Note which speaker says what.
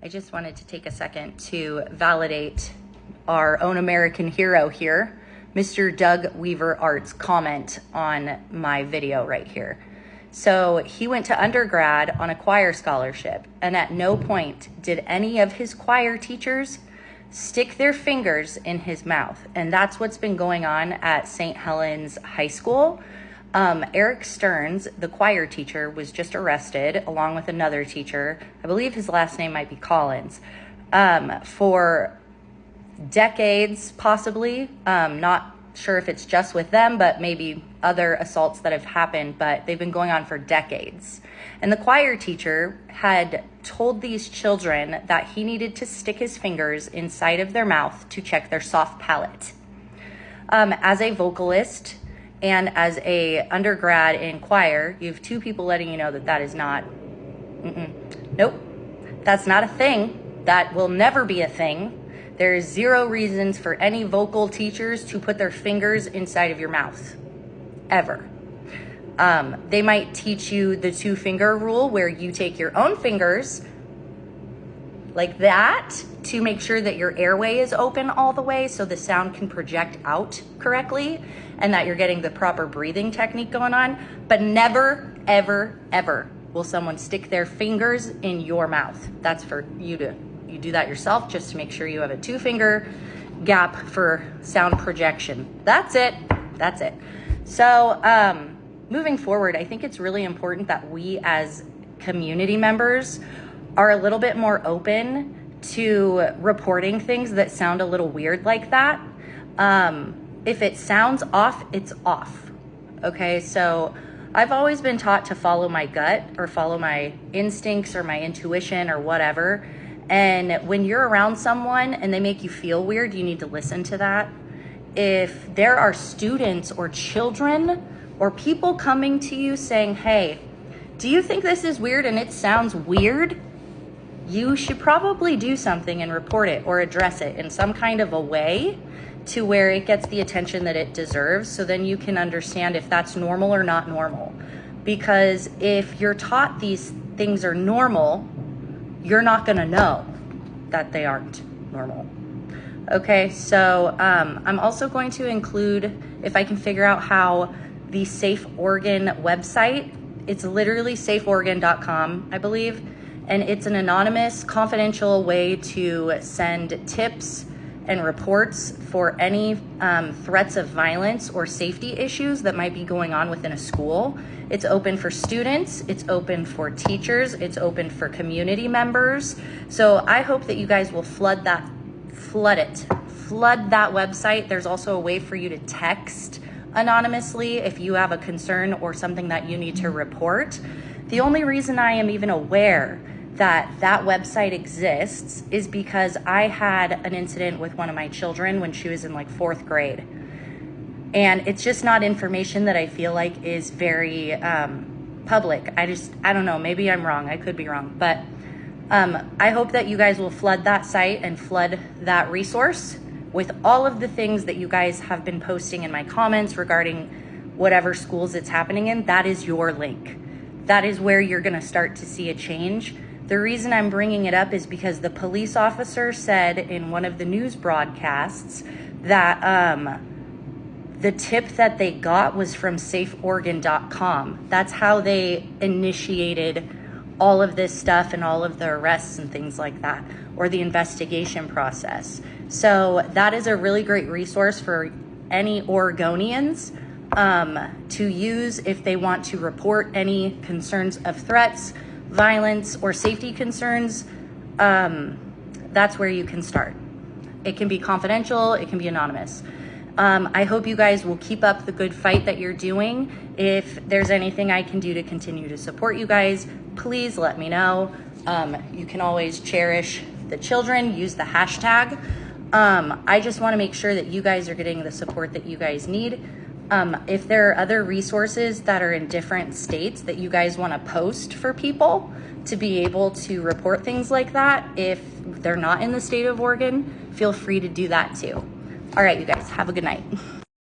Speaker 1: just wanted to take a second to validate our own American hero here, Mr. Doug Weaver Art's comment on my video right here. So he went to undergrad on a choir scholarship, and at no point did any of his choir teachers stick their fingers in his mouth. And that's what's been going on at St. Helens High School. Eric Stearns, the choir teacher, was just arrested along with another teacher. I believe his last name might be Collins, for decades, possibly. Not sure if it's just with them, but maybe other assaults that have happened, but they've been going on for decades. And the choir teacher had told these children that he needed to stick his fingers inside of their mouth to check their soft palate. As a vocalist and as a undergrad in choir, you have two people letting you know that that is not, nope, that's not a thing. That will never be a thing. There is zero reasons for any vocal teachers to put their fingers inside of your mouth, ever. They might teach you the 2-finger rule where you take your own fingers like that to make sure that your airway is open all the way so the sound can project out correctly and that you're getting the proper breathing technique going on. But never, ever, ever will someone stick their fingers in your mouth. That's for you to, you do that yourself just to make sure you have a 2-finger gap for sound projection. That's it. That's it. So moving forward, I think it's really important that we as community members are a little bit more open to reporting things that sound a little weird like that. If it sounds off, it's off. Okay, so I've always been taught to follow my gut or follow my instincts or my intuition or whatever. And when you're around someone and they make you feel weird, you need to listen to that. If there are students or children or people coming to you saying, hey, do you think this is weird and it sounds weird? You should probably do something and report it or address it in some kind of a way to where it gets the attention that it deserves, so then you can understand if that's normal or not normal. Because if you're taught these things are normal, you're not gonna know that they aren't normal. Okay, so I'm also going to include, if I can figure out how, the Safe Oregon website. It's literally safeoregon.com, I believe. And it's an anonymous, confidential way to send tips and reports for any threats of violence or safety issues that might be going on within a school. It's open for students, it's open for teachers, it's open for community members. So I hope that you guys will flood that website. There's also a way for you to text anonymously if you have a concern or something that you need to report. The only reason I am even aware that that website exists is because I had an incident with one of my children when she was in like 4th grade. And it's just not information that I feel like is very public. I don't know, maybe I'm wrong, I could be wrong. But I hope that you guys will flood that site and flood that resource with all of the things that you guys have been posting in my comments regarding whatever schools it's happening in. That is your link. That is where you're gonna start to see a change. The reason I'm bringing it up is because the police officer said in one of the news broadcasts that the tip that they got was from safeoregon.com. That's how they initiated all of this stuff and all of the arrests and things like that, or the investigation process. So that is a really great resource for any Oregonians to use if they want to report any concerns of threats, violence, or safety concerns. That's where you can start. It can be confidential, it can be anonymous. I hope you guys will keep up the good fight that you're doing. If there's anything I can do to continue to support you guys, please let me know. You can always cherish the children, use the hashtag. I just want to make sure that you guys are getting the support that you guys need. If there are other resources that are in different states that you guys want to post for people to be able to report things like that, if they're not in the state of Oregon, feel free to do that too. All right, you guys, have a good night.